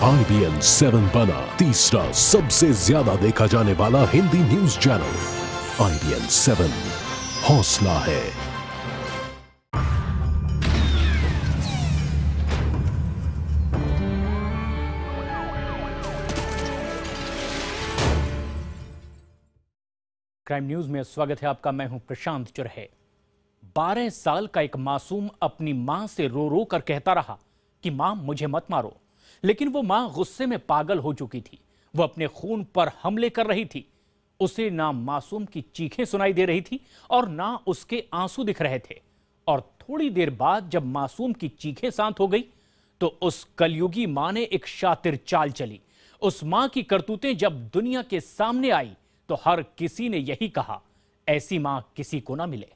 IBN 7 बना तीसरा सबसे ज्यादा देखा जाने वाला हिंदी न्यूज चैनल। IBN 7 हौसला है। क्राइम न्यूज में स्वागत है आपका। मैं हूं प्रशांत चुरहे। 12 साल का एक मासूम अपनी मां से रो रो कर कहता रहा कि मां मुझे मत मारो, लेकिन वो मां गुस्से में पागल हो चुकी थी। वो अपने खून पर हमले कर रही थी। उसे ना मासूम की चीखें सुनाई दे रही थी और ना उसके आंसू दिख रहे थे। और थोड़ी देर बाद जब मासूम की चीखें शांत हो गई तो उस कलयुगी मां ने एक शातिर चाल चली। उस मां की करतूतें जब दुनिया के सामने आई तो हर किसी ने यही कहा, ऐसी मां किसी को ना मिले।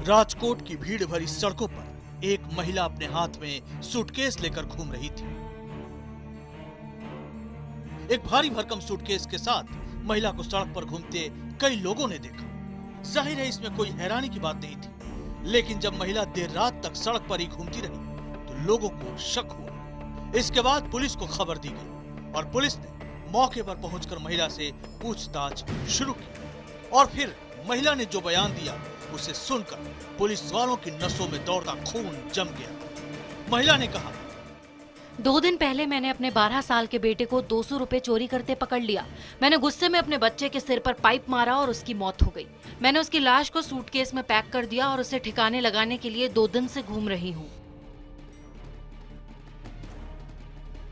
राजकोट की भीड़ भरी सड़कों पर एक महिला अपने हाथ में सूटकेस लेकर घूम रही थी। एक भारी भरकम सूटकेस के साथ महिला को सड़क पर घूमते कई लोगों ने देखा। जाहिर है इसमें कोई हैरानी की बात नहीं थी, लेकिन जब महिला देर रात तक सड़क पर ही घूमती रही तो लोगों को शक हुआ। इसके बाद पुलिस को खबर दी गई और पुलिस ने मौके पर पहुंचकर महिला से पूछताछ शुरू की। और फिर महिला ने जो बयान दिया उसे सुनकर पुलिस वालों की नसों में दौड़ता खून जम गया। महिला ने कहा, 2 दिन पहले मैंने अपने 12 साल के बेटे को 200 रुपए चोरी करते पकड़ लिया। मैंने गुस्से में अपने बच्चे के सिर पर पाइप मारा और उसकी मौत हो गई। मैंने उसकी लाश को सूटकेस में पैक कर दिया और उसे ठिकाने लगाने के लिए 2 दिन से घूम रही हूँ।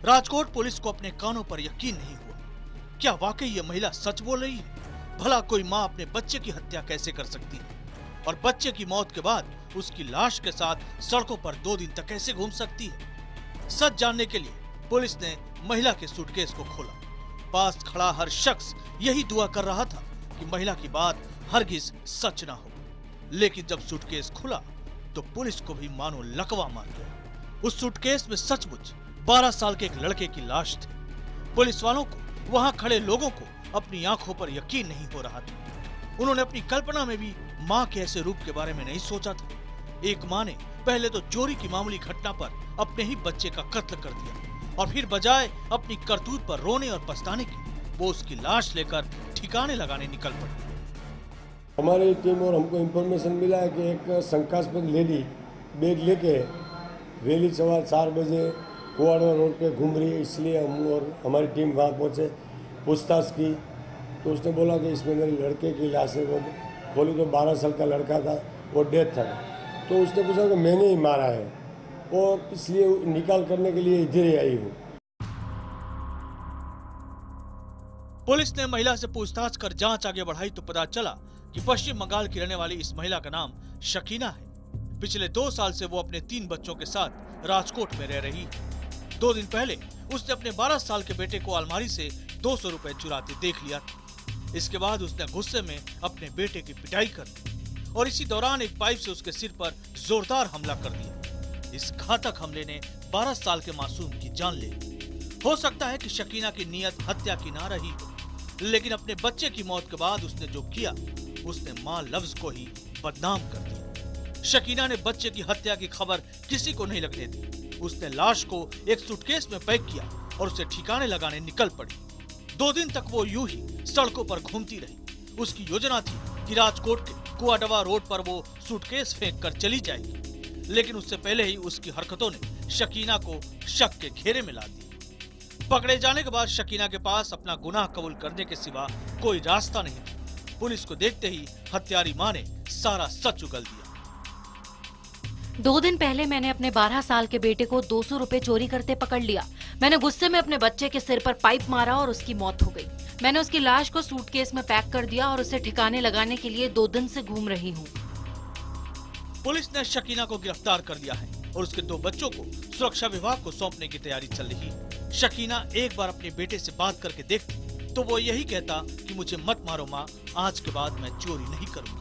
राजकोट पुलिस को अपने कानों पर यकीन नहीं हुआ। क्या वाकई ये महिला सच बोल रही है? भला कोई माँ अपने बच्चे की हत्या कैसे कर सकती है और बच्चे की मौत के बाद उसकी लाश के साथ सड़कों पर 2 दिन तक कैसे घूम सकती है? सच जानने के लिए पुलिस ने महिला के सूटकेस को खोला। पास खड़ा हर शख्स यही दुआ कर रहा था कि महिला की बात हरगिज सच ना हो। लेकिन जब सूटकेस खुला तो पुलिस को भी मानो लकवा मार गया। उस सूटकेस में सचमुच 12 साल के एक लड़के की लाश थी। पुलिस वालों को, वहां खड़े लोगों को अपनी आंखों पर यकीन नहीं हो रहा था। उन्होंने अपनी कल्पना में भी मां के ऐसे रूप के बारे में नहीं सोचा था। एक मां ने पहले तो चोरी की मामूली घटना पर अपने ही बच्चे का कत्ल कर दिया और फिर बजाय अपनी करतूत पर रोने और पछताने की, वो उसकी लाश लेकर ठिकाने लगाने निकल पड़ी। हमारी टीम और हमको इन्फॉर्मेशन मिला है कि एक शंकास्पद लेडी बैग लेके रैली सवार 4 बजे कुआडवा रोड पे घूम रही है, इसलिए हम और हमारी टीम वहाँ पहुँचे, पूछताछ की तो उसने बोला कि इसमें मेरे लड़के की लाश है। वो बोली तो 12 साल का लड़का था, वो डेथ था। तो उसने पूछा कि मैंने ही मारा है और इसलिए निकाल करने के लिए इधर ही आई हूँ। पुलिस ने महिला से पूछताछ कर जांच आगे बढ़ाई तो पता चला कि पश्चिम बंगाल की रहने वाली इस महिला का नाम शकीना है। पिछले 2 साल से वो अपने 3 बच्चों के साथ राजकोट में रह रही है। 2 दिन पहले उसने अपने 12 साल के बेटे को अलमारी से 200 रुपए चुराते देख लिया था। इसके बाद उसने गुस्से में अपने बेटे की पिटाई कर दी और इसी दौरान एक पाइप से उसके सिर पर जोरदार हमला कर दिया। इस घातक हमले ने 12 साल के मासूम की जान ले ली। हो सकता है कि शकीना की नीयत हत्या की ना रही हो, लेकिन अपने बच्चे की मौत के बाद उसने जो किया, उसने मां लफ्ज को ही बदनाम कर दिया। शकीना ने बच्चे की हत्या की खबर किसी को नहीं लगने दी। उसने लाश को एक सूटकेस में पैक किया और उसे ठिकाने लगाने निकल पड़ी। 2 दिन तक वो यूं ही सड़कों पर घूमती रही। उसकी योजना थी कि राजकोट के कुआडवा रोड पर वो सूटकेस फेंक कर चली जाएगी, लेकिन उससे पहले ही उसकी हरकतों ने शकीना को शक के घेरे में ला दिया। पकड़े जाने के बाद शकीना के पास अपना गुनाह कबूल करने के सिवा कोई रास्ता नहीं था। पुलिस को देखते ही हत्यारी मां ने सारा सच उगल दिया। 2 दिन पहले मैंने अपने 12 साल के बेटे को 200 रुपए चोरी करते पकड़ लिया। मैंने गुस्से में अपने बच्चे के सिर पर पाइप मारा और उसकी मौत हो गई। मैंने उसकी लाश को सूटकेस में पैक कर दिया और उसे ठिकाने लगाने के लिए 2 दिन से घूम रही हूँ। पुलिस ने शकीना को गिरफ्तार कर लिया है और उसके 2 बच्चों को सुरक्षा विभाग को सौंपने की तैयारी चल रही है। शकीना एक बार अपने बेटे से बात करके देखती तो वो यही कहता कि मुझे मत मारो माँ, आज के बाद मैं चोरी नहीं करूंगा।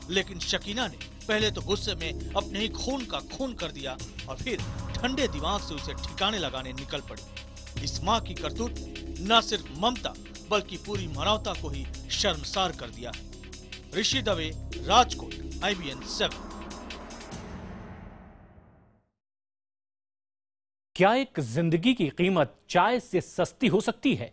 लेकिन शकीना ने पहले तो गुस्से में अपने ही खून का खून कर दिया और फिर ठंडे दिमाग से उसे ठिकाने लगाने निकल पड़ी। इस माँ की करतूत न सिर्फ ममता बल्कि पूरी मानवता को ही शर्मसार कर दिया है। ऋषि दवे, राजकोट, IBN 7। क्या एक जिंदगी की कीमत चाय से सस्ती हो सकती है?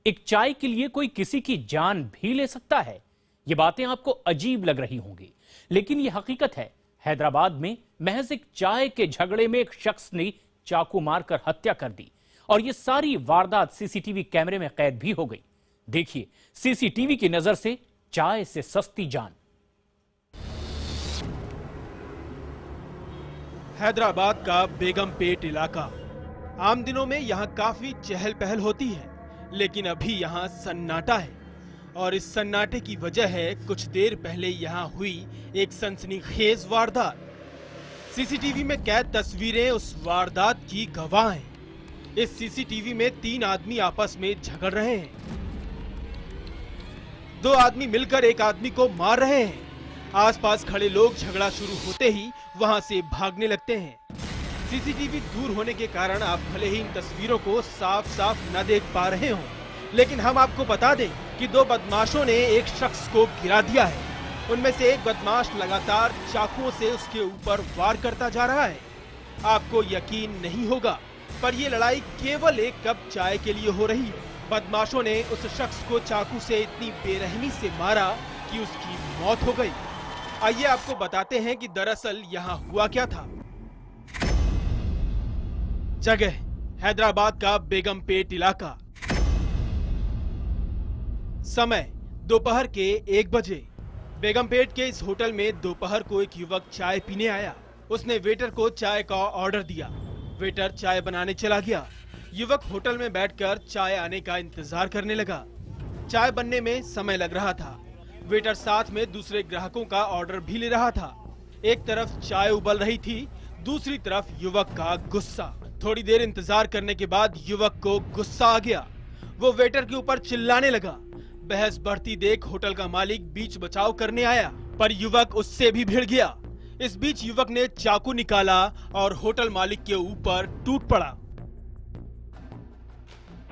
एक चाय के लिए कोई किसी की जान भी ले सकता है? ये बातें आपको अजीब लग रही होंगी, लेकिन ये हकीकत है। हैदराबाद में महज एक चाय के झगड़े में एक शख्स ने चाकू मारकर हत्या कर दी और ये सारी वारदात सीसीटीवी कैमरे में कैद भी हो गई। देखिए सीसीटीवी की नजर से चाय से सस्ती जान। हैदराबाद का बेगमपेट इलाका। आम दिनों में यहाँ काफी चहल पहल होती है, लेकिन अभी यहाँ सन्नाटा है और इस सन्नाटे की वजह है कुछ देर पहले यहाँ हुई एक सनसनीखेज वारदात। सीसीटीवी में कैद तस्वीरें उस वारदात की गवाह हैं। इस सीसीटीवी में 3 आदमी आपस में झगड़ रहे हैं। 2 आदमी मिलकर एक आदमी को मार रहे हैं। आसपास खड़े लोग झगड़ा शुरू होते ही वहां से भागने लगते हैं। सीसीटीवी दूर होने के कारण आप भले ही इन तस्वीरों को साफ साफ न देख पा रहे हों, लेकिन हम आपको बता दें कि 2 बदमाशों ने एक शख्स को गिरा दिया है। उनमें से एक बदमाश लगातार चाकुओं से उसके ऊपर वार करता जा रहा है। आपको यकीन नहीं होगा, पर ये लड़ाई केवल एक कप चाय के लिए हो रही है। बदमाशों ने उस शख्स को चाकू से इतनी बेरहमी से मारा कि उसकी मौत हो गई। आइए आपको बताते हैं कि दरअसल यहाँ हुआ क्या था। जगह हैदराबाद का बेगमपेट इलाका। समय दोपहर के 1 बजे। बेगमपेट के इस होटल में दोपहर को एक युवक चाय पीने आया। उसने वेटर को चाय का ऑर्डर दिया। वेटर चाय बनाने चला गया। युवक होटल में बैठकर चाय आने का इंतजार करने लगा। चाय बनने में समय लग रहा था। वेटर साथ में दूसरे ग्राहकों का ऑर्डर भी ले रहा था। एक तरफ चाय उबल रही थी, दूसरी तरफ युवक का गुस्सा। थोड़ी देर इंतजार करने के बाद युवक को गुस्सा आ गया। वो वेटर के ऊपर चिल्लाने लगा। बहस बढ़ती देख होटल का मालिक बीच बचाव करने आया, पर युवक उससे भी भिड़ गया। इस बीच युवक ने चाकू निकाला और होटल मालिक के ऊपर टूट पड़ा।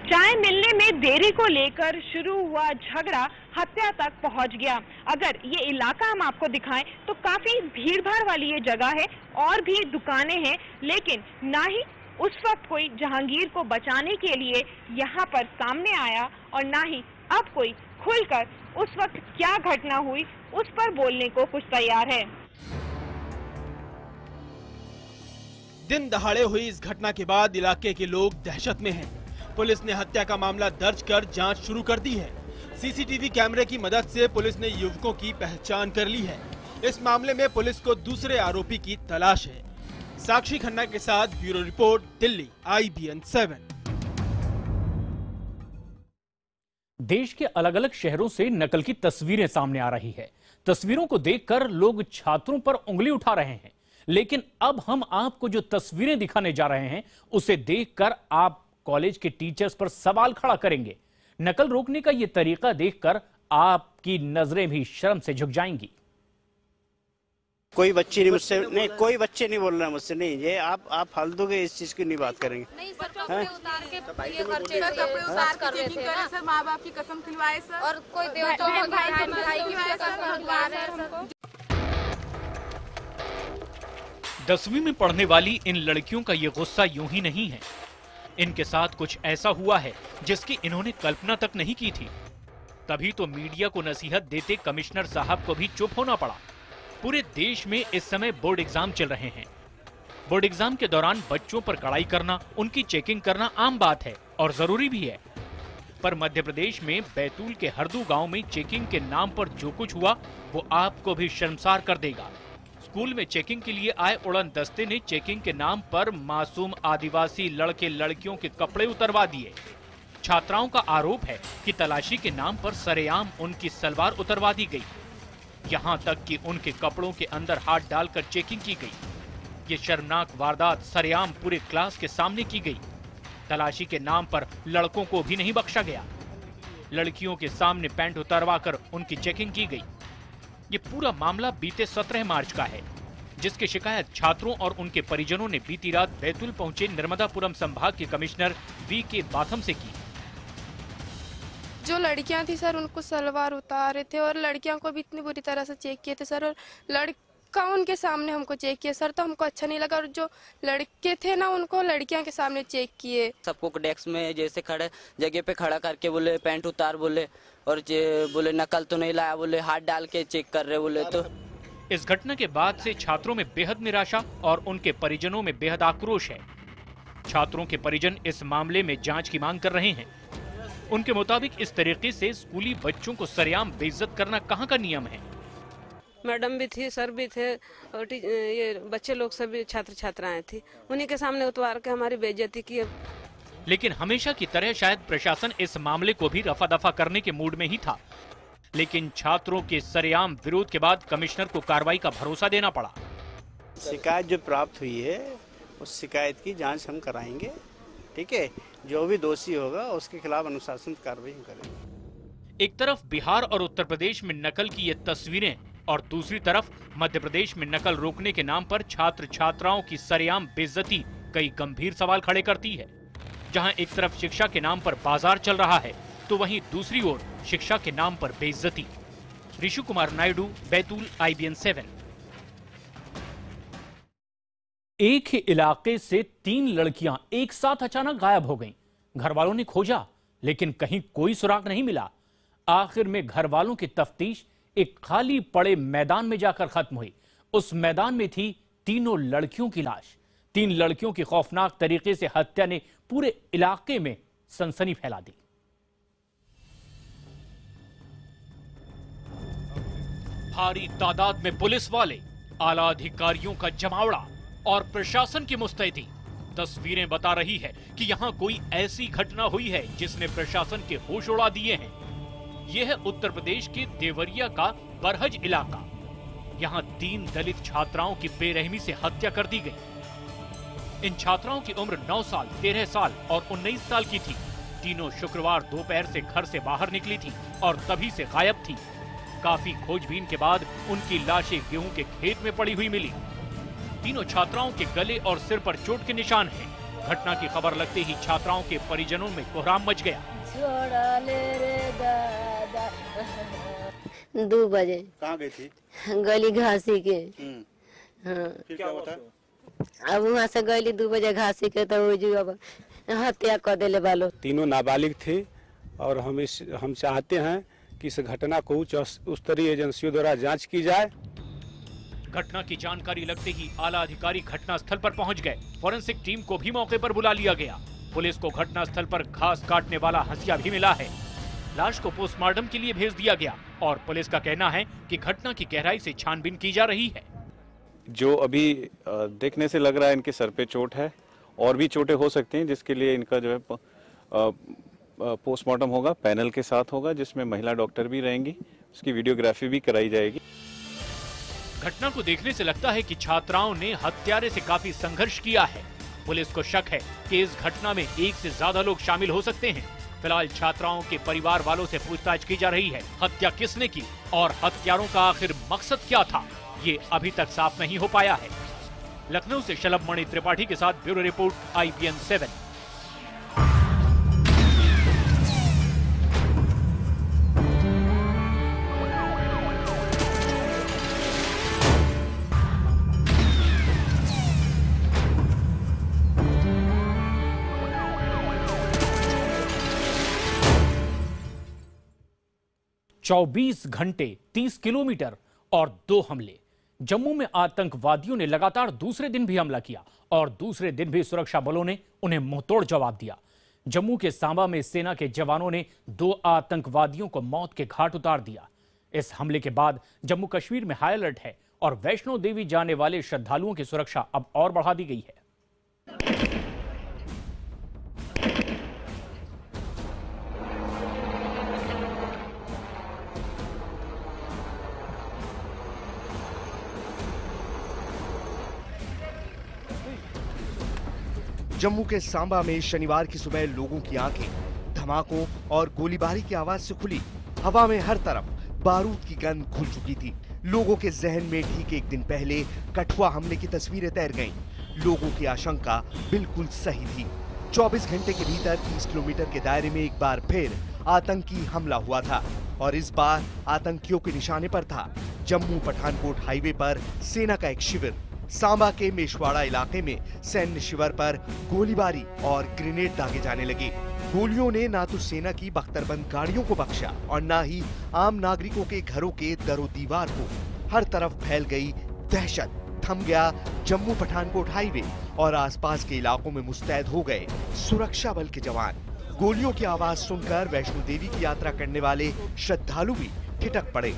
चाय मिलने में देरी को लेकर शुरू हुआ झगड़ा हत्या तक पहुंच गया। अगर ये इलाका हम आपको दिखाएं तो काफी भीड़ भाड़ वाली ये जगह है और भी दुकानें हैं, लेकिन ना ही उस वक्त कोई जहांगीर को बचाने के लिए यहाँ पर सामने आया और ना ही अब कोई खुलकर उस वक्त क्या घटना हुई उस पर बोलने को कुछ तैयार है। दिन दहाड़े हुई इस घटना के बाद इलाके के लोग दहशत में हैं। पुलिस ने हत्या का मामला दर्ज कर जांच शुरू कर दी है। सीसीटीवी कैमरे की मदद से पुलिस ने युवकों की पहचान कर ली है। इस मामले में पुलिस को दूसरे आरोपी की तलाश है। साक्षी खन्ना के साथ ब्यूरो रिपोर्ट, दिल्ली, IBN 7। देश के अलग अलग शहरों से नकल की तस्वीरें सामने आ रही है। तस्वीरों को देखकर लोग छात्रों पर उंगली उठा रहे हैं, लेकिन अब हम आपको जो तस्वीरें दिखाने जा रहे हैं उसे देखकर आप कॉलेज के टीचर्स पर सवाल खड़ा करेंगे। नकल रोकने का यह तरीका देखकर आपकी नजरें भी शर्म से झुक जाएंगी। कोई बच्चे नहीं मुझसे, नहीं कोई बच्चे नहीं बोल रहा मुझसे, नहीं ये आप फालतू के इस चीज की नहीं बात करेंगे। नहीं सर, कपड़े उतार के ये करते थे, कपड़े उतार कर रहे थे ना सर, माँ बाप की कसम खिलवाए सर, और कोई देवता भाई की कसम खिलवा रहे हैं सर। 10वीं में पढ़ने वाली इन लड़कियों का ये गुस्सा यूं ही नहीं है। इनके साथ कुछ ऐसा हुआ है जिसकी इन्होंने कल्पना तक नहीं की थी। तभी तो मीडिया को नसीहत देते कमिश्नर साहब को भी चुप होना पड़ा। पूरे देश में इस समय बोर्ड एग्जाम चल रहे हैं। बोर्ड एग्जाम के दौरान बच्चों पर कड़ाई करना, उनकी चेकिंग करना आम बात है और जरूरी भी है। पर मध्य प्रदेश में बैतूल के हरदू गांव में चेकिंग के नाम पर जो कुछ हुआ वो आपको भी शर्मसार कर देगा। स्कूल में चेकिंग के लिए आए उड़न दस्ते ने चेकिंग के नाम पर मासूम आदिवासी लड़के लड़कियों के कपड़े उतरवा दिए। छात्राओं का आरोप है कि तलाशी के नाम पर सरेआम उनकी सलवार उतरवा दी गई। यहाँ तक कि उनके कपड़ों के अंदर हाथ डालकर चेकिंग की गई। ये शर्मनाक वारदात सरेआम पूरे क्लास के सामने की गई। तलाशी के नाम पर लड़कों को भी नहीं बख्शा गया। लड़कियों के सामने पैंट उतरवाकर उनकी चेकिंग की गई। ये पूरा मामला बीते 17 मार्च का है, जिसकी शिकायत छात्रों और उनके परिजनों ने बीती रात बैतूल पहुंचे नर्मदापुरम संभाग के कमिश्नर VK बाथम से की। जो लड़कियां थी सर उनको सलवार उतारे थे और लड़कियों को भी इतनी बुरी तरह से चेक किए थे सर। और लड़का उनके सामने हमको चेक किया सर, तो हमको अच्छा नहीं लगा। और जो लड़के थे ना उनको लड़कियों के सामने चेक किए। सबको डेस्क में जैसे खड़े जगह पे खड़ा करके बोले पैंट उतार बोले, और बोले नकल तो नहीं लाया बोले, हाथ डाल के चेक कर रहे बोले। तो इस घटना के बाद से छात्रों में बेहद निराशा और उनके परिजनों में बेहद आक्रोश है। छात्रों के परिजन इस मामले में जांच की मांग कर रहे हैं। उनके मुताबिक इस तरीके से स्कूली बच्चों को सरेआम बेइज्जत करना कहां का नियम है। मैडम भी थी, सर भी थे, और ये बच्चे लोग सभी छात्र छात्राएं थी, उन्हीं के सामने उतार के हमारी बेइज्जती की। लेकिन हमेशा की तरह शायद प्रशासन इस मामले को भी रफा दफा करने के मूड में ही था। लेकिन छात्रों के सरेआम विरोध के बाद कमिश्नर को कार्रवाई का भरोसा देना पड़ा। शिकायत जो प्राप्त हुई है उस शिकायत की जांच हम कराएंगे, ठीक है। जो भी दोषी होगा उसके खिलाफ अनुशासन कार्रवाई हम करेंगे। एक तरफ बिहार और उत्तर प्रदेश में नकल की ये तस्वीरें और दूसरी तरफ मध्य प्रदेश में नकल रोकने के नाम पर छात्र छात्राओं की सरेआम बेइज्जती कई गंभीर सवाल खड़े करती है। जहां एक तरफ शिक्षा के नाम पर बाजार चल रहा है, तो वहीं दूसरी ओर शिक्षा के नाम पर बेइज्जती। ऋषु कुमार नायडू, बैतूल, IBN 7। एक ही इलाके से 3 लड़कियां एक साथ अचानक गायब हो गईं। घर वालों ने खोजा लेकिन कहीं कोई सुराग नहीं मिला। आखिर में घर वालों की तफ्तीश एक खाली पड़े मैदान में जाकर खत्म हुई। उस मैदान में थी तीनों लड़कियों की लाश। 3 लड़कियों की खौफनाक तरीके से हत्या ने पूरे इलाके में सनसनी फैला दी। भारी तादाद में पुलिस वाले, आला अधिकारियों का जमावड़ा और प्रशासन की मुस्तैदी तस्वीरें बता रही है कि यहां कोई ऐसी घटना हुई है जिसने प्रशासन के होश उड़ा दिए हैं। यह है उत्तर प्रदेश के देवरिया का बरहज इलाका। यहां 3 दलित छात्राओं की बेरहमी से हत्या कर दी गई। इन छात्राओं की उम्र 9 साल, 13 साल और 19 साल की थी। तीनों शुक्रवार दोपहर से घर से बाहर निकली थी और तभी से गायब थी। काफी खोजबीन के बाद उनकी लाशें गेहूं के खेत में पड़ी हुई मिली। तीनों छात्राओं के गले और सिर पर चोट के निशान हैं। घटना की खबर लगते ही छात्राओं के परिजनों में कोहराम मच गया। 2 बजे कहाँ गई थी? गली घासी के। हाँ। फिर क्या हुआ? अब वहाँ से गली 2 बजे घासी के, तो अब हत्या कर देले वालों। तीनों नाबालिग थे और हम चाहते हैं कि इस घटना को उच्च स्तरीय एजेंसियों द्वारा जांच की जाए। घटना की जानकारी लगते ही आला अधिकारी घटना स्थल पर पहुंच गए। फॉरेंसिक टीम को भी मौके पर बुला लिया गया। पुलिस को घटना स्थल पर घास काटने वाला हंसिया भी मिला है। लाश को पोस्टमार्टम के लिए भेज दिया गया और पुलिस का कहना है कि घटना की गहराई से छानबीन की जा रही है। जो अभी देखने से लग रहा है इनके सर पे चोट है, और भी चोटें हो सकती हैं, जिसके लिए इनका जो है पोस्टमार्टम होगा, पैनल के साथ होगा, जिसमें महिला डॉक्टर भी रहेंगी। उसकी वीडियोग्राफी भी कराई जाएगी। घटना को देखने से लगता है कि छात्राओं ने हत्यारे से काफी संघर्ष किया है। पुलिस को शक है कि इस घटना में 1 से ज्यादा लोग शामिल हो सकते हैं। फिलहाल छात्राओं के परिवार वालों से पूछताछ की जा रही है। हत्या किसने की और हत्यारों का आखिर मकसद क्या था, ये अभी तक साफ नहीं हो पाया है। लखनऊ से शलभ मणि त्रिपाठी के साथ ब्यूरो रिपोर्ट, IBN 7। चौबीस घंटे, 30 किलोमीटर और 2 हमले। जम्मू में आतंकवादियों ने लगातार दूसरे दिन भी हमला किया और दूसरे दिन भी सुरक्षा बलों ने उन्हें मुंहतोड़ जवाब दिया। जम्मू के सांबा में सेना के जवानों ने 2 आतंकवादियों को मौत के घाट उतार दिया। इस हमले के बाद जम्मू कश्मीर में हाई अलर्ट है और वैष्णो देवी जाने वाले श्रद्धालुओं की सुरक्षा अब और बढ़ा दी गई है। जम्मू के सांबा में शनिवार की सुबह लोगों की आंखें धमाकों और गोलीबारी की आवाज से खुली। हवा में हर तरफ बारूद की गंध घुल चुकी थी। लोगों के जहन में ठीक 1 दिन पहले कठुआ हमले की तस्वीरें तैर गईं। लोगों की आशंका बिल्कुल सही थी। 24 घंटे के भीतर 30 किलोमीटर के दायरे में एक बार फिर आतंकी हमला हुआ था और इस बार आतंकियों के निशाने पर था जम्मू पठानकोट हाईवे पर सेना का एक शिविर। सांबा के मेशवाड़ा इलाके में सैन्य शिविर पर गोलीबारी और ग्रेनेड दागे जाने लगे। गोलियों ने ना तो सेना की बख्तरबंद गाड़ियों को बख्शा और ना ही आम नागरिकों के घरों के दरो दीवार को। हर तरफ फैल गई दहशत। थम गया जम्मू पठानकोट हाईवे और आसपास के इलाकों में मुस्तैद हो गए सुरक्षा बल के जवान। गोलियों की आवाज सुनकर वैष्णो देवी की यात्रा करने वाले श्रद्धालु भी ठिठक पड़े।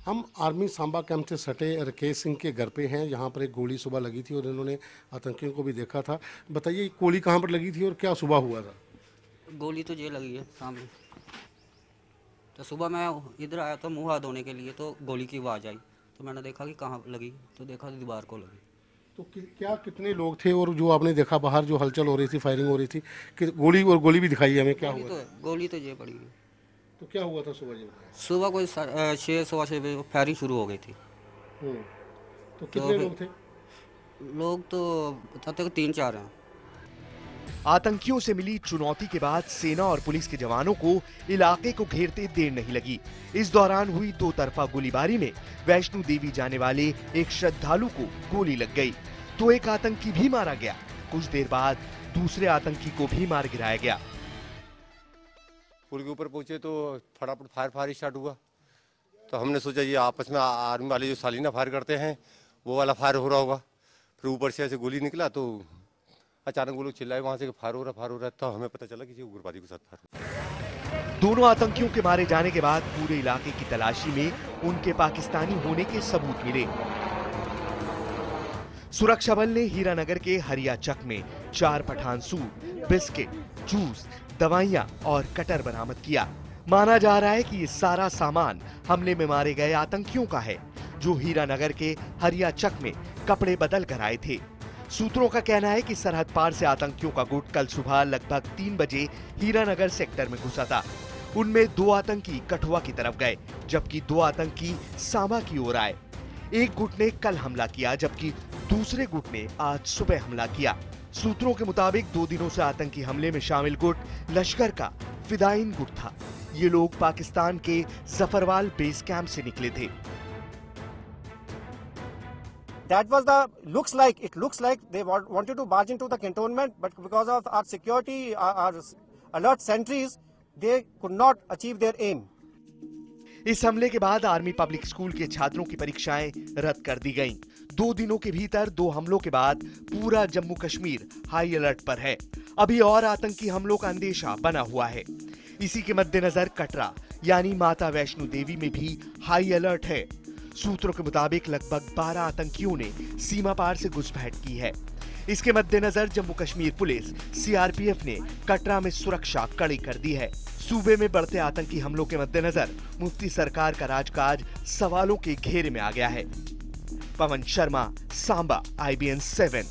हम आर्मी सांबा कैंप से सटे राकेश सिंह के घर पे हैं। यहाँ पर एक गोली सुबह लगी थी और इन्होंने आतंकियों को भी देखा था। बताइए गोली कहाँ पर लगी थी और क्या सुबह हुआ था? गोली तो ये लगी है सामने। तो सुबह मैं इधर आया था मुँह हाथ धोने के लिए, तो गोली की आवाज़ आई तो मैंने देखा कि कहाँ लगी, तो देखा दीवार को लगी। तो क्या कितने लोग थे और जो आपने देखा बाहर जो हलचल हो रही थी, फायरिंग हो रही थी, कि गोली भी दिखाई हमें, क्या हुआ? गोली तो ये पड़ी है। तो क्या हुआ था सुबह? सुबह कोई 6 सवा 6 बजे फायरिंग शुरू हो गई थी। तो कितने लोग थे? लोग तो बताते 3-4 हैं। आतंकियों से मिली चुनौती के बाद सेना और पुलिस के जवानों को इलाके को घेरते देर नहीं लगी। इस दौरान हुई 2 तरफा गोलीबारी में वैष्णो देवी जाने वाले एक श्रद्धालु को गोली लग गई तो एक आतंकी भी मारा गया। कुछ देर बाद दूसरे आतंकी को भी मार गिराया गया। पुल के ऊपर पहुंचे तो फटाफट फायर स्टार्ट हुआ। तो हमने सोचा ये आपस में आर्मी वाले जो सालीना फायर करते हैं वो वाला फायर हो रहा होगा। फिर ऊपर से ऐसे गोली निकला तो अचानक वो लोग चिल्लाए वहां से फायर हो रहा। तो हमें पता चला कि उग्रवादी के साथ फायर। दोनों आतंकियों के मारे जाने के बाद पूरे इलाके की तलाशी में उनके पाकिस्तानी होने के सबूत मिले। सुरक्षा बल ने हीरानगर के हरियाचक में 4 पठान सूट, बिस्किट, जूस, दवाइयां और कटर बरामद किया। माना जा रहा है कि ये सारा सामान हमले में मारे गए आतंकियों का है जो हीरानगर के हरियाचक में कपड़े बदल कर आए थे। सूत्रों का कहना है कि सरहद पार से आतंकियों का गुट कल सुबह लगभग 3 बजे हीरानगर सेक्टर में घुसा था। उनमें 2 आतंकी कठुआ की तरफ गए जबकि 2 आतंकी सांबा की ओर आए। एक गुट ने कल हमला किया जबकि दूसरे गुट ने आज सुबह हमला किया। सूत्रों के मुताबिक 2 दिनों से आतंकी हमले में शामिल गुट लश्कर का फिदाइन गुट था। ये लोग पाकिस्तान के जफरवाल बेस कैंप से निकले थे। That was it looks like they wanted to barge into the cantonment, but because of our security, our alert sentries, they could not achieve their aim. इस हमले के बाद आर्मी पब्लिक स्कूल के छात्रों की परीक्षाएं रद्द कर दी गईं। 2 दिनों के भीतर 2 हमलों के बाद पूरा जम्मू कश्मीर हाई अलर्ट पर है। अभी और आतंकी हमलों का अंदेशा बना हुआ है। इसी के मद्देनजर कटरा यानी माता वैष्णो देवी में भी हाई अलर्ट है। सूत्रों के मुताबिक लगभग 12 आतंकियों ने सीमा पार से घुसपैठ की है। इसके मद्देनजर जम्मू कश्मीर पुलिस सीआरपीएफ ने कटरा में सुरक्षा कड़ी कर दी है। सूबे में बढ़ते आतंकी हमलों के मद्देनजर मुफ्ती सरकार का राजकाज सवालों के घेरे में आ गया है। पवन शर्मा, सांबा, IBN 7।